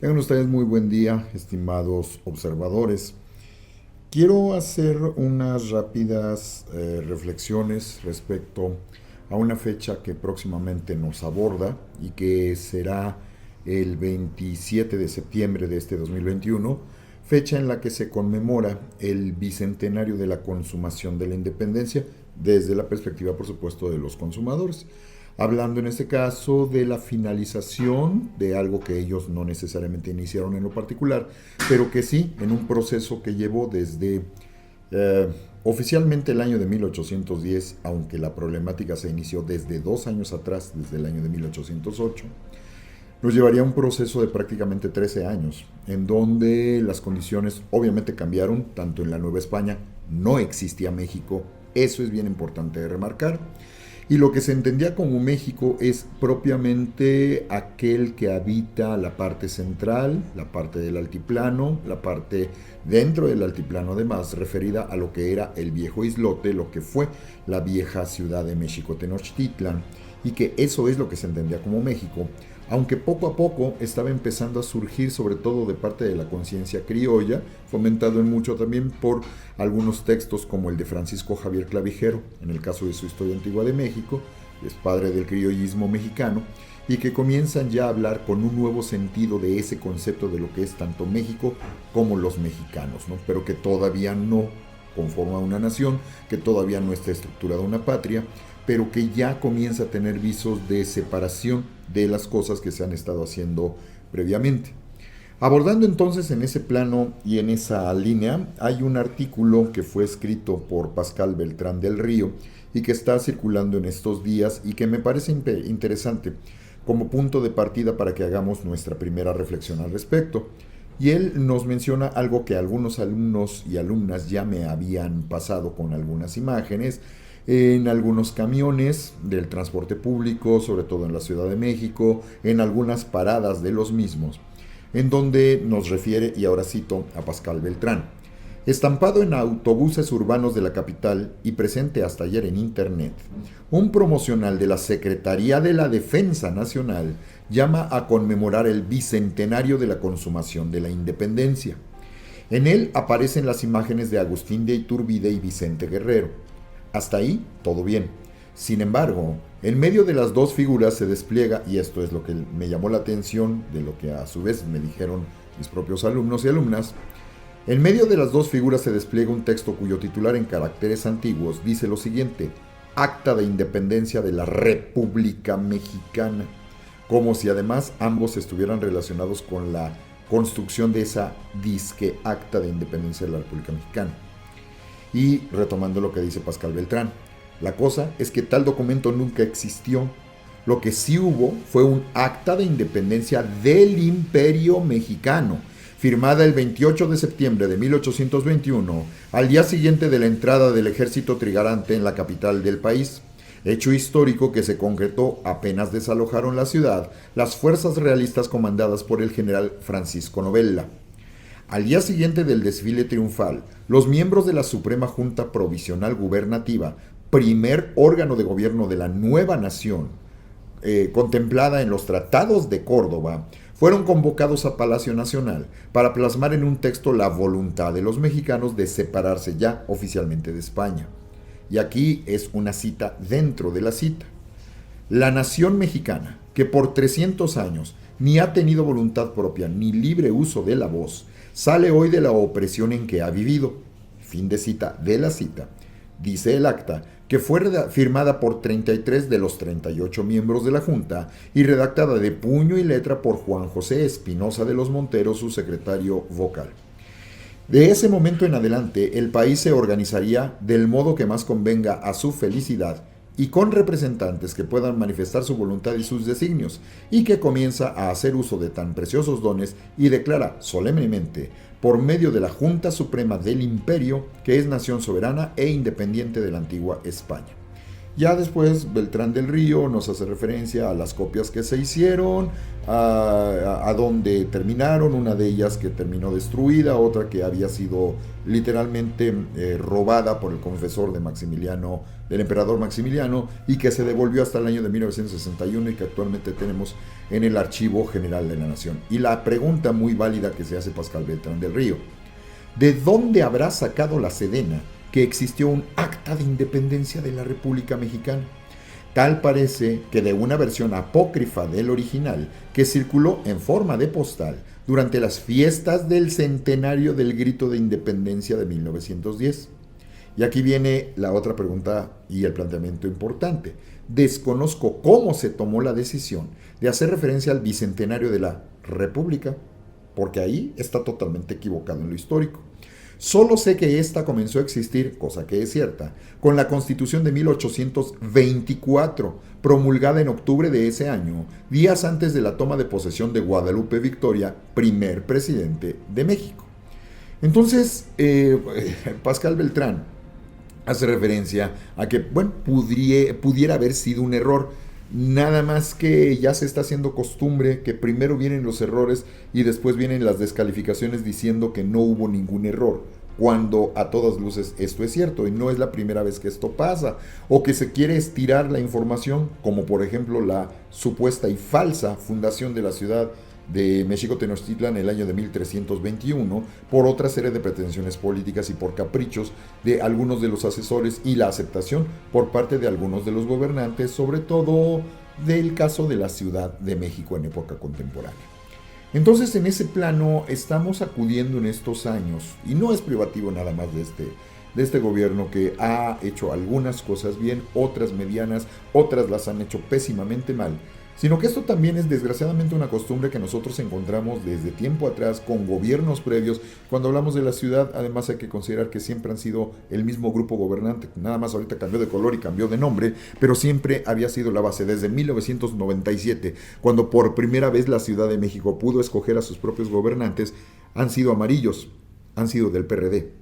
Tengan ustedes muy buen día, estimados observadores. Quiero hacer unas rápidas reflexiones respecto a una fecha que próximamente nos aborda y que será el 27 de septiembre de este 2021, fecha en la que se conmemora el bicentenario de la consumación de la independencia desde la perspectiva, por supuesto, de los consumadores. Hablando en este caso de la finalización de algo que ellos no necesariamente iniciaron en lo particular, pero que sí en un proceso que llevó desde oficialmente el año de 1810, aunque la problemática se inició desde 2 años atrás, desde el año de 1808, nos llevaría a un proceso de prácticamente 13 años, en donde las condiciones obviamente cambiaron, tanto en la Nueva España, no existía México, eso es bien importante de remarcar, y lo que se entendía como México es propiamente aquel que habita la parte central, la parte del altiplano, la parte dentro del altiplano además, referida a lo que era el viejo islote, lo que fue la vieja ciudad de México Tenochtitlan, y que eso es lo que se entendía como México, aunque poco a poco estaba empezando a surgir, sobre todo de parte de la conciencia criolla, fomentado en mucho también por algunos textos como el de Francisco Javier Clavijero, en el caso de su Historia Antigua de México, es padre del criollismo mexicano, y que comienzan ya a hablar con un nuevo sentido de ese concepto de lo que es tanto México como los mexicanos, ¿no? Pero que todavía no conforma una nación, que todavía no está estructurada una patria, pero que ya comienza a tener visos de separación de las cosas que se han estado haciendo previamente. Abordando entonces en ese plano y en esa línea, hay un artículo que fue escrito por Pascal Beltrán del Río y que está circulando en estos días y que me parece interesante como punto de partida para que hagamos nuestra primera reflexión al respecto. Y él nos menciona algo que algunos alumnos y alumnas ya me habían pasado con algunas imágenes, en algunos camiones del transporte público, sobre todo en la Ciudad de México, en algunas paradas de los mismos, en donde nos refiere, y ahora cito a Pascal Beltrán: estampado en autobuses urbanos de la capital y presente hasta ayer en internet, un promocional de la Secretaría de la Defensa Nacional llama a conmemorar el bicentenario de la consumación de la independencia. En él aparecen las imágenes de Agustín de Iturbide y Vicente Guerrero. Hasta ahí, todo bien. Sin embargo, en medio de las dos figuras se despliega, y esto es lo que me llamó la atención, de lo que a su vez me dijeron mis propios alumnos y alumnas, en medio de las dos figuras se despliega un texto cuyo titular en caracteres antiguos dice lo siguiente: Acta de Independencia de la República Mexicana, como si además ambos estuvieran relacionados con la construcción de esa disque Acta de Independencia de la República Mexicana. Y retomando lo que dice Pascal Beltrán, la cosa es que tal documento nunca existió. Lo que sí hubo fue un acta de independencia del Imperio Mexicano, firmada el 28 de septiembre de 1821, al día siguiente de la entrada del ejército trigarante en la capital del país. Hecho histórico que se concretó apenas desalojaron la ciudad las fuerzas realistas comandadas por el general Francisco Novella. Al día siguiente del desfile triunfal, los miembros de la Suprema Junta Provisional Gubernativa, primer órgano de gobierno de la nueva nación, contemplada en los tratados de Córdoba, fueron convocados a Palacio Nacional para plasmar en un texto la voluntad de los mexicanos de separarse ya oficialmente de España. Y aquí es una cita dentro de la cita. La nación mexicana, que por 300 años ni ha tenido voluntad propia ni libre uso de la voz, sale hoy de la opresión en que ha vivido. Fin de cita de la cita. Dice el acta que fue firmada por 33 de los 38 miembros de la Junta y redactada de puño y letra por Juan José Espinosa de los Monteros, su secretario vocal. De ese momento en adelante, el país se organizaría del modo que más convenga a su felicidad y con representantes que puedan manifestar su voluntad y sus designios, y que comienza a hacer uso de tan preciosos dones y declara solemnemente, por medio de la Junta Suprema del Imperio, que es nación soberana e independiente de la antigua España. Ya después Beltrán del Río nos hace referencia a las copias que se hicieron, a dónde terminaron, una de ellas que terminó destruida, otra que había sido literalmente robada por el confesor de Maximiliano, del emperador Maximiliano, y que se devolvió hasta el año de 1961 y que actualmente tenemos en el Archivo General de la Nación. Y la pregunta muy válida que se hace Pascal Beltrán del Río: ¿de dónde habrá sacado la Sedena que existió un acta de independencia de la República Mexicana? Tal parece que de una versión apócrifa del original que circuló en forma de postal durante las fiestas del centenario del Grito de Independencia de 1910. Y aquí viene la otra pregunta y el planteamiento importante. Desconozco cómo se tomó la decisión de hacer referencia al bicentenario de la República, porque ahí está totalmente equivocado en lo histórico. Solo sé que esta comenzó a existir, cosa que es cierta, con la Constitución de 1824, promulgada en octubre de ese año, días antes de la toma de posesión de Guadalupe Victoria, primer presidente de México. Entonces, Pascal Beltrán hace referencia a que, bueno, pudiera haber sido un error. Nada más que ya se está haciendo costumbre que primero vienen los errores y después vienen las descalificaciones diciendo que no hubo ningún error, cuando a todas luces esto es cierto y no es la primera vez que esto pasa, o que se quiere estirar la información, como por ejemplo la supuesta y falsa fundación de la ciudad de México Tenochtitlan en el año de 1321, por otra serie de pretensiones políticas y por caprichos de algunos de los asesores y la aceptación por parte de algunos de los gobernantes, sobre todo del caso de la Ciudad de México en época contemporánea. Entonces, en ese plano estamos acudiendo en estos años, y no es privativo nada más de este gobierno, que ha hecho algunas cosas bien, otras medianas, otras las han hecho pésimamente mal, sino que esto también es desgraciadamente una costumbre que nosotros encontramos desde tiempo atrás con gobiernos previos. Cuando hablamos de la ciudad, además hay que considerar que siempre han sido el mismo grupo gobernante, nada más ahorita cambió de color y cambió de nombre, pero siempre había sido la base. Desde 1997, cuando por primera vez la Ciudad de México pudo escoger a sus propios gobernantes, han sido amarillos, han sido del PRD.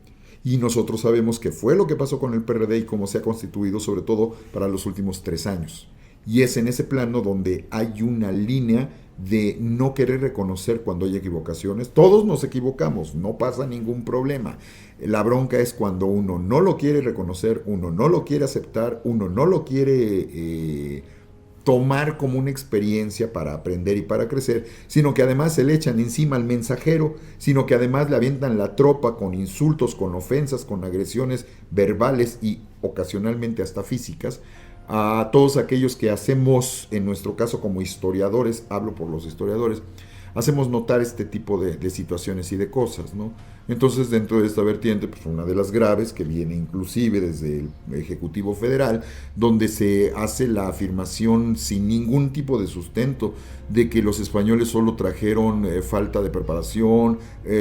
Y nosotros sabemos qué fue lo que pasó con el PRD y cómo se ha constituido, sobre todo para los últimos 3 años. Y es en ese plano donde hay una línea de no querer reconocer cuando hay equivocaciones. Todos nos equivocamos, no pasa ningún problema. La bronca es cuando uno no lo quiere reconocer, uno no lo quiere aceptar, uno no lo quiere tomar como una experiencia para aprender y para crecer, sino que además se le echan encima al mensajero, sino que además le avientan la tropa con insultos, con ofensas, con agresiones verbales y ocasionalmente hasta físicas, a todos aquellos que hacemos, en nuestro caso como historiadores, hablo por los historiadores, hacemos notar este tipo de situaciones y de cosas, ¿no? Entonces, dentro de esta vertiente, pues una de las graves, que viene inclusive desde el Ejecutivo Federal, donde se hace la afirmación sin ningún tipo de sustento de que los españoles solo trajeron falta de preparación,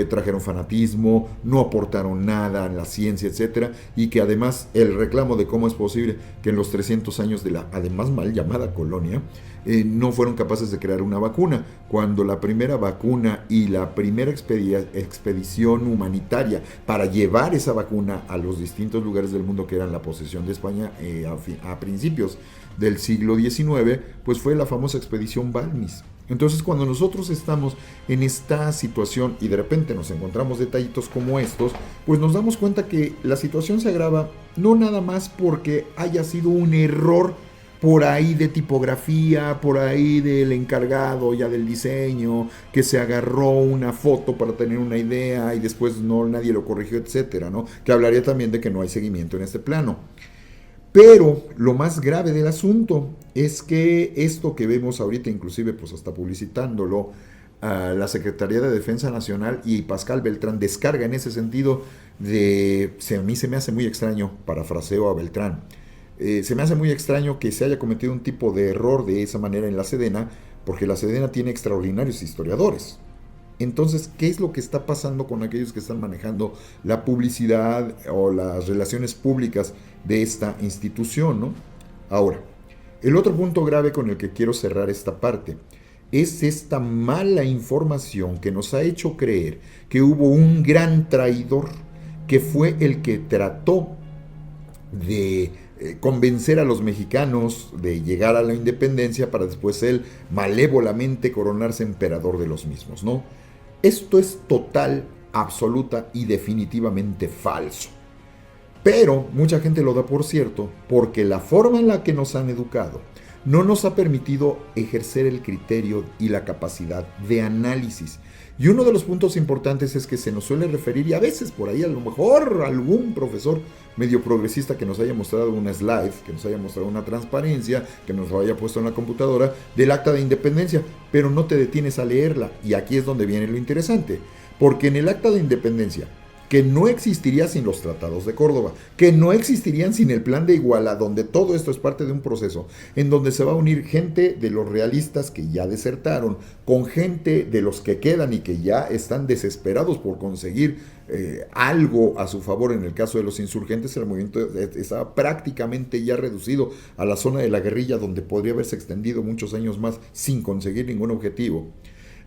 trajeron fanatismo, no aportaron nada en la ciencia, etcétera, y que además el reclamo de cómo es posible que en los 300 años de la además mal llamada colonia no fueron capaces de crear una vacuna, cuando la primera vacuna y la primera expedición humanitaria para llevar esa vacuna a los distintos lugares del mundo que eran la posesión de España a principios del siglo XIX, pues fue la famosa expedición Balmis. Entonces, cuando nosotros estamos en esta situación y de repente nos encontramos detallitos como estos, pues nos damos cuenta que la situación se agrava no nada más porque haya sido un error por ahí de tipografía, por ahí del encargado ya del diseño, que se agarró una foto para tener una idea y después no nadie lo corrigió, etcétera, ¿no? Que hablaría también de que no hay seguimiento en este plano. Pero lo más grave del asunto es que esto que vemos ahorita, inclusive pues hasta publicitándolo, la Secretaría de Defensa Nacional y Pascal Beltrán descarga en ese sentido a mí se me hace muy extraño, parafraseo a Beltrán, se me hace muy extraño que se haya cometido un tipo de error de esa manera en la Sedena, porque la Sedena tiene extraordinarios historiadores. Entonces, ¿qué es lo que está pasando con aquellos que están manejando la publicidad o las relaciones públicas de esta institución, ¿no? Ahora, el otro punto grave con el que quiero cerrar esta parte es esta mala información que nos ha hecho creer que hubo un gran traidor que fue el que trató de convencer a los mexicanos de llegar a la independencia para después él malévolamente coronarse emperador de los mismos, ¿no? Esto es total, absoluta y definitivamente falso. Pero mucha gente lo da por cierto porque la forma en la que nos han educado no nos ha permitido ejercer el criterio y la capacidad de análisis. Y uno de los puntos importantes es que se nos suele referir, y a veces por ahí a lo mejor algún profesor medio progresista que nos haya mostrado una slide, que nos haya mostrado una transparencia, que nos lo haya puesto en la computadora, del Acta de Independencia, pero no te detienes a leerla. Y aquí es donde viene lo interesante, porque en el Acta de Independencia, que no existiría sin los tratados de Córdoba, que no existirían sin el plan de Iguala, donde todo esto es parte de un proceso, en donde se va a unir gente de los realistas que ya desertaron, con gente de los que quedan y que ya están desesperados por conseguir algo a su favor. En el caso de los insurgentes, el movimiento estaba prácticamente ya reducido a la zona de la guerrilla, donde podría haberse extendido muchos años más sin conseguir ningún objetivo.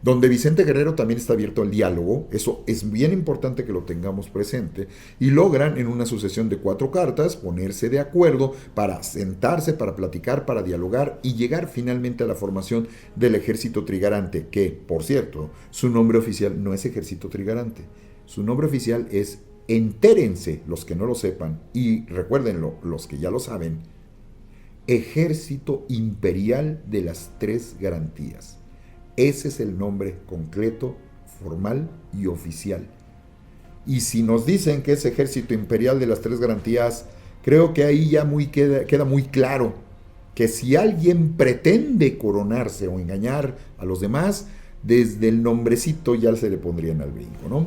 Donde Vicente Guerrero también está abierto al diálogo, eso es bien importante que lo tengamos presente, y logran en una sucesión de 4 cartas ponerse de acuerdo para sentarse, para platicar, para dialogar y llegar finalmente a la formación del Ejército Trigarante, que, por cierto, su nombre oficial no es Ejército Trigarante, su nombre oficial es, entérense los que no lo sepan, y recuérdenlo los que ya lo saben, Ejército Imperial de las Tres Garantías. Ese es el nombre concreto, formal y oficial. Y si nos dicen que es Ejército Imperial de las Tres Garantías, creo que ahí ya queda muy claro que si alguien pretende coronarse o engañar a los demás, desde el nombrecito ya se le pondrían al brinco, ¿no?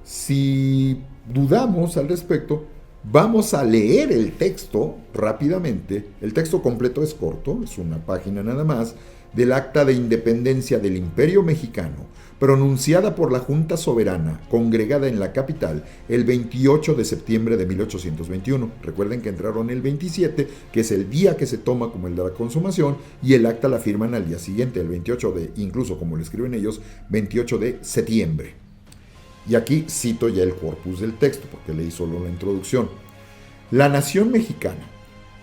Si dudamos al respecto, vamos a leer el texto rápidamente. El texto completo es corto, es una página nada más, del Acta de Independencia del Imperio Mexicano, pronunciada por la Junta Soberana, congregada en la capital el 28 de septiembre de 1821. Recuerden que entraron el 27, que es el día que se toma como el de la consumación, y el acta la firman al día siguiente, el 28 de, incluso como lo escriben ellos, 28 de septiembre. Y aquí cito ya el corpus del texto, porque leí solo la introducción. La nación mexicana,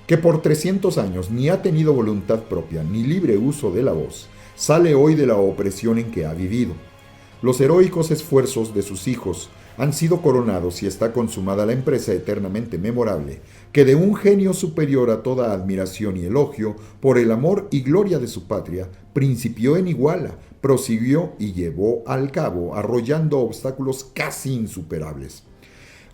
que por 300 años ni ha tenido voluntad propia ni libre uso de la voz, sale hoy de la opresión en que ha vivido. Los heroicos esfuerzos de sus hijos han sido coronados y está consumada la empresa eternamente memorable, que de un genio superior a toda admiración y elogio, por el amor y gloria de su patria, principió en Iguala, prosiguió y llevó al cabo, arrollando obstáculos casi insuperables.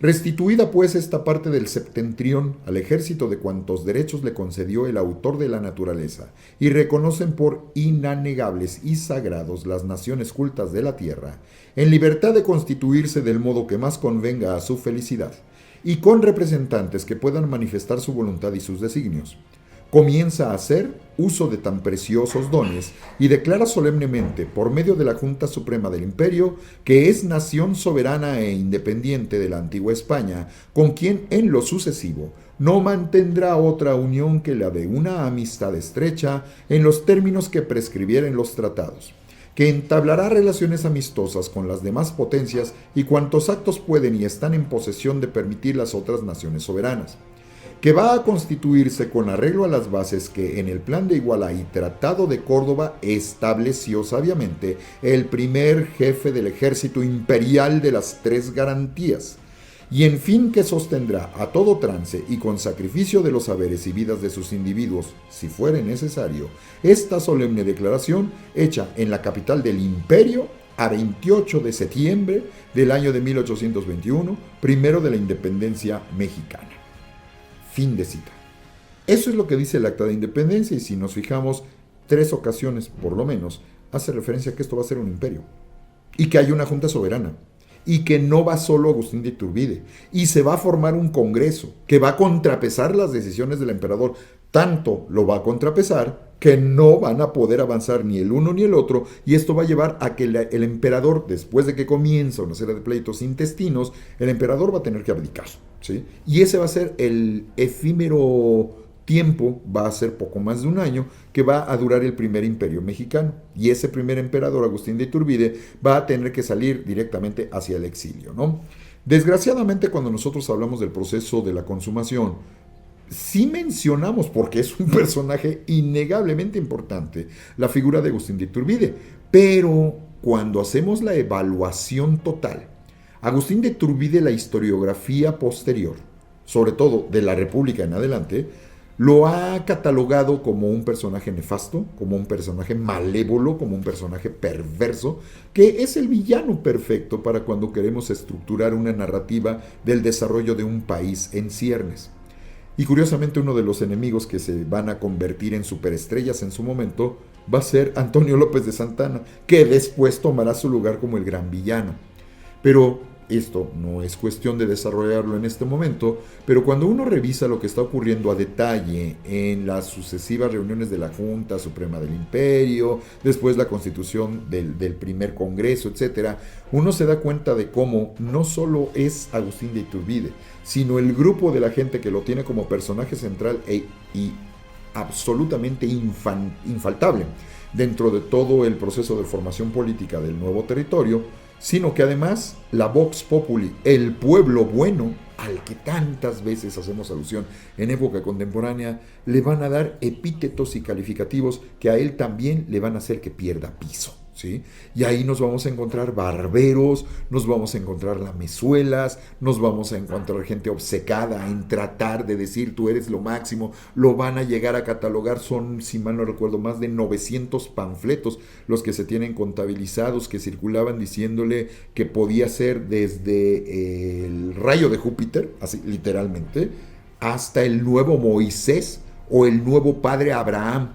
Restituida pues esta parte del septentrión al ejército de cuantos derechos le concedió el autor de la naturaleza, y reconocen por inanegables y sagrados las naciones cultas de la tierra, en libertad de constituirse del modo que más convenga a su felicidad, y con representantes que puedan manifestar su voluntad y sus designios, comienza a hacer uso de tan preciosos dones y declara solemnemente, por medio de la Junta Suprema del Imperio, que es nación soberana e independiente de la antigua España, con quien en lo sucesivo no mantendrá otra unión que la de una amistad estrecha en los términos que prescribieren los tratados, que entablará relaciones amistosas con las demás potencias y cuantos actos pueden y están en posesión de permitir las otras naciones soberanas, que va a constituirse con arreglo a las bases que en el Plan de Iguala y Tratado de Córdoba estableció sabiamente el primer jefe del Ejército Imperial de las Tres Garantías, y en fin que sostendrá a todo trance y con sacrificio de los saberes y vidas de sus individuos, si fuere necesario, esta solemne declaración hecha en la capital del Imperio a 28 de septiembre del año de 1821, primero de la independencia mexicana. Fin de cita. Eso es lo que dice el Acta de Independencia, y si nos fijamos, 3 ocasiones por lo menos hace referencia a que esto va a ser un imperio y que hay una junta soberana y que no va solo Agustín de Iturbide y se va a formar un congreso que va a contrapesar las decisiones del emperador. Tanto lo va a contrapesar que no van a poder avanzar ni el uno ni el otro, y esto va a llevar a que el emperador, después de que comienza una serie de pleitos intestinos, el emperador va a tener que abdicar, ¿sí? Y ese va a ser el efímero tiempo, va a ser poco más de un año, que va a durar el primer imperio mexicano. Y ese primer emperador, Agustín de Iturbide, va a tener que salir directamente hacia el exilio, ¿no? Desgraciadamente, cuando nosotros hablamos del proceso de la consumación, sí mencionamos, porque es un personaje innegablemente importante, la figura de Agustín de Iturbide, pero cuando hacemos la evaluación total, Agustín de Iturbide, la historiografía posterior, sobre todo de la República en adelante, lo ha catalogado como un personaje nefasto, como un personaje malévolo, como un personaje perverso, que es el villano perfecto para cuando queremos estructurar una narrativa del desarrollo de un país en ciernes. Y curiosamente uno de los enemigos que se van a convertir en superestrellas en su momento va a ser Antonio López de Santana, que después tomará su lugar como el gran villano. Pero esto no es cuestión de desarrollarlo en este momento, pero cuando uno revisa lo que está ocurriendo a detalle en las sucesivas reuniones de la Junta Suprema del Imperio, después la constitución del primer Congreso, etc., uno se da cuenta de cómo no solo es Agustín de Iturbide, sino el grupo de la gente que lo tiene como personaje central y absolutamente infaltable dentro de todo el proceso de formación política del nuevo territorio, sino que además la Vox Populi, el pueblo bueno, al que tantas veces hacemos alusión en época contemporánea, le van a dar epítetos y calificativos que a él también le van a hacer que pierda piso. ¿Sí? Y ahí nos vamos a encontrar barberos, nos vamos a encontrar lamezuelas, nos vamos a encontrar gente obcecada en tratar de decir tú eres lo máximo, lo van a llegar a catalogar, son, si mal no recuerdo, más de 900 panfletos los que se tienen contabilizados que circulaban diciéndole que podía ser desde el rayo de Júpiter, así literalmente, hasta el nuevo Moisés o el nuevo padre Abraham,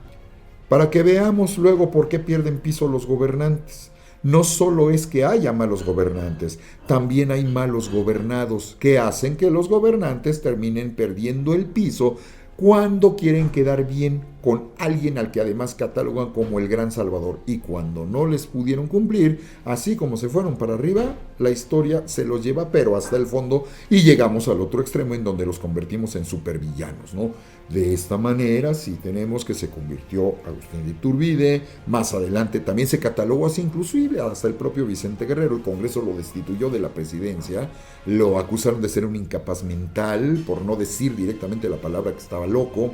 para que veamos luego por qué pierden piso los gobernantes. No solo es que haya malos gobernantes, también hay malos gobernados que hacen que los gobernantes terminen perdiendo el piso cuando quieren quedar bien con alguien al que además catalogan como el gran salvador. Y cuando no les pudieron cumplir, así como se fueron para arriba, la historia se los lleva pero hasta el fondo y llegamos al otro extremo en donde los convertimos en supervillanos, ¿no? De esta manera, sí tenemos que se convirtió Agustín de Iturbide, más adelante también se catalogó así, inclusive hasta el propio Vicente Guerrero, el Congreso lo destituyó de la presidencia, lo acusaron de ser un incapaz mental, por no decir directamente la palabra que estaba loco.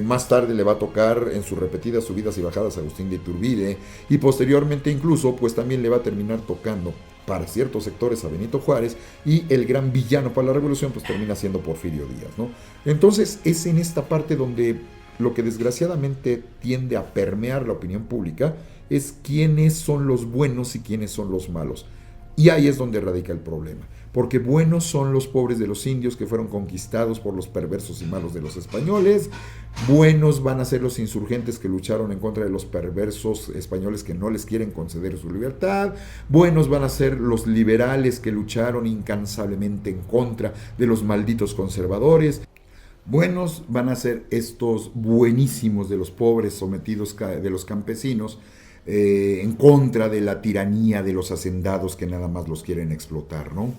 Más tarde le va a tocar en sus repetidas subidas y bajadas a Agustín de Iturbide, y posteriormente incluso pues también le va a terminar tocando para ciertos sectores a Benito Juárez, y el gran villano para la revolución pues termina siendo Porfirio Díaz, ¿no? Entonces es en esta parte donde lo que desgraciadamente tiende a permear la opinión pública es quiénes son los buenos y quiénes son los malos. Y ahí es donde radica el problema, porque buenos son los pobres de los indios que fueron conquistados por los perversos y malos de los españoles, buenos van a ser los insurgentes que lucharon en contra de los perversos españoles que no les quieren conceder su libertad, buenos van a ser los liberales que lucharon incansablemente en contra de los malditos conservadores, buenos van a ser estos buenísimos de los pobres sometidos de los campesinos, en contra de la tiranía de los hacendados que nada más los quieren explotar, ¿no?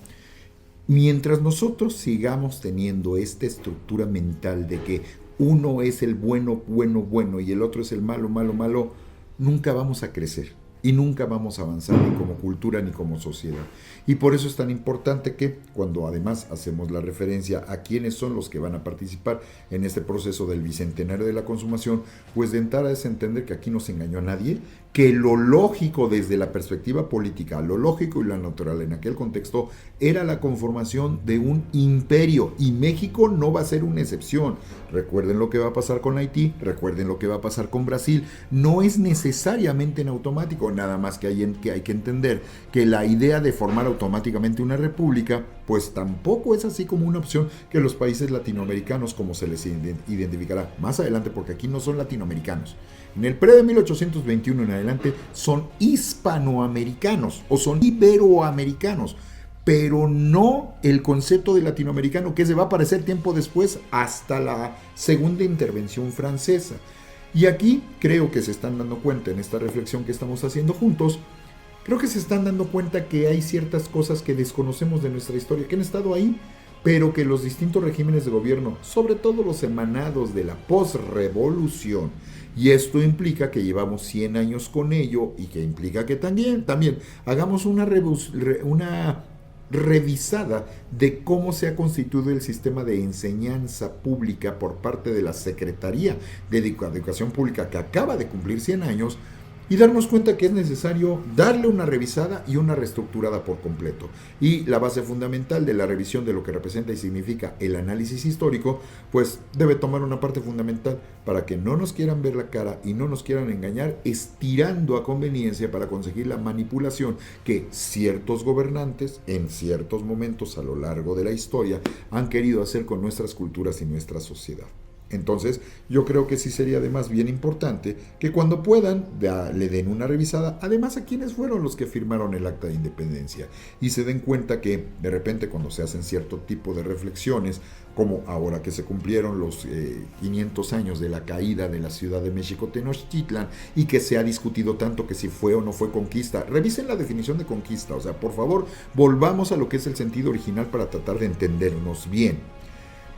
Mientras nosotros sigamos teniendo esta estructura mental de que uno es el bueno, bueno, bueno y el otro es el malo, malo, malo, nunca vamos a crecer y nunca vamos a avanzar ni como cultura ni como sociedad. Y por eso es tan importante que cuando además hacemos la referencia a quiénes son los que van a participar en este proceso del bicentenario de la consumación, pues de entrada es entender que aquí no se engañó a nadie, que lo lógico desde la perspectiva política, lo lógico y lo natural en aquel contexto era la conformación de un imperio, y México no va a ser una excepción. Recuerden lo que va a pasar con Haití, recuerden lo que va a pasar con Brasil, no es necesariamente en automático, nada más que hay que entender que la idea de formar automáticamente una república, pues tampoco es así como una opción que los países latinoamericanos, como se les identificará más adelante, porque aquí no son latinoamericanos. En el pre de 1821 en adelante son hispanoamericanos o son iberoamericanos, pero no el concepto de latinoamericano que se va a aparecer tiempo después hasta la segunda intervención francesa. Y aquí creo que se están dando cuenta en esta reflexión que estamos haciendo juntos, creo que se están dando cuenta que hay ciertas cosas que desconocemos de nuestra historia, que han estado ahí, pero que los distintos regímenes de gobierno, sobre todo los emanados de la posrevolución, y esto implica que llevamos 100 años con ello, y que implica que también hagamos una revisada de cómo se ha constituido el sistema de enseñanza pública por parte de la Secretaría de Educación Pública, que acaba de cumplir 100 años, y darnos cuenta que es necesario darle una revisada y una reestructurada por completo. Y la base fundamental de la revisión de lo que representa y significa el análisis histórico, pues debe tomar una parte fundamental para que no nos quieran ver la cara y no nos quieran engañar, estirando a conveniencia para conseguir la manipulación que ciertos gobernantes en ciertos momentos a lo largo de la historia han querido hacer con nuestras culturas y nuestra sociedad. Entonces, yo creo que sí sería además bien importante que cuando puedan le den una revisada, además a quienes fueron los que firmaron el Acta de Independencia, y se den cuenta que de repente cuando se hacen cierto tipo de reflexiones, como ahora que se cumplieron los 500 años de la caída de la Ciudad de México Tenochtitlan, y que se ha discutido tanto que si fue o no fue conquista, revisen la definición de conquista, o sea, por favor, volvamos a lo que es el sentido original para tratar de entendernos bien.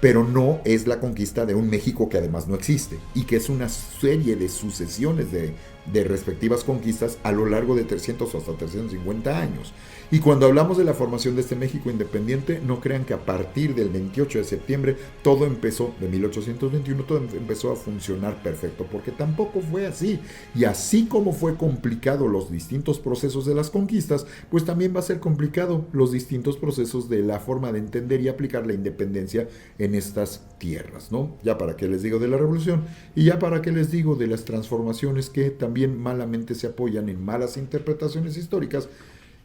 Pero no es la conquista de un México que además no existe, y que es una serie de sucesiones de respectivas conquistas a lo largo de 300 o hasta 350 años. Y cuando hablamos de la formación de este México independiente, no crean que a partir del 28 de septiembre todo empezó, de 1821, todo empezó a funcionar perfecto, porque tampoco fue así. Y así como fue complicado los distintos procesos de las conquistas, pues también va a ser complicado los distintos procesos de la forma de entender y aplicar la independencia en estas tierras, ¿no? Ya para qué les digo de la revolución, y ya para qué les digo de las transformaciones que también malamente se apoyan en malas interpretaciones históricas.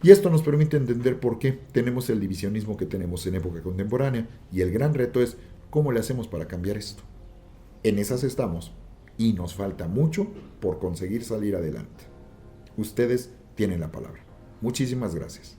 Y esto nos permite entender por qué tenemos el divisionismo que tenemos en época contemporánea, y el gran reto es cómo le hacemos para cambiar esto. En esas estamos, y nos falta mucho por conseguir salir adelante. Ustedes tienen la palabra. Muchísimas gracias.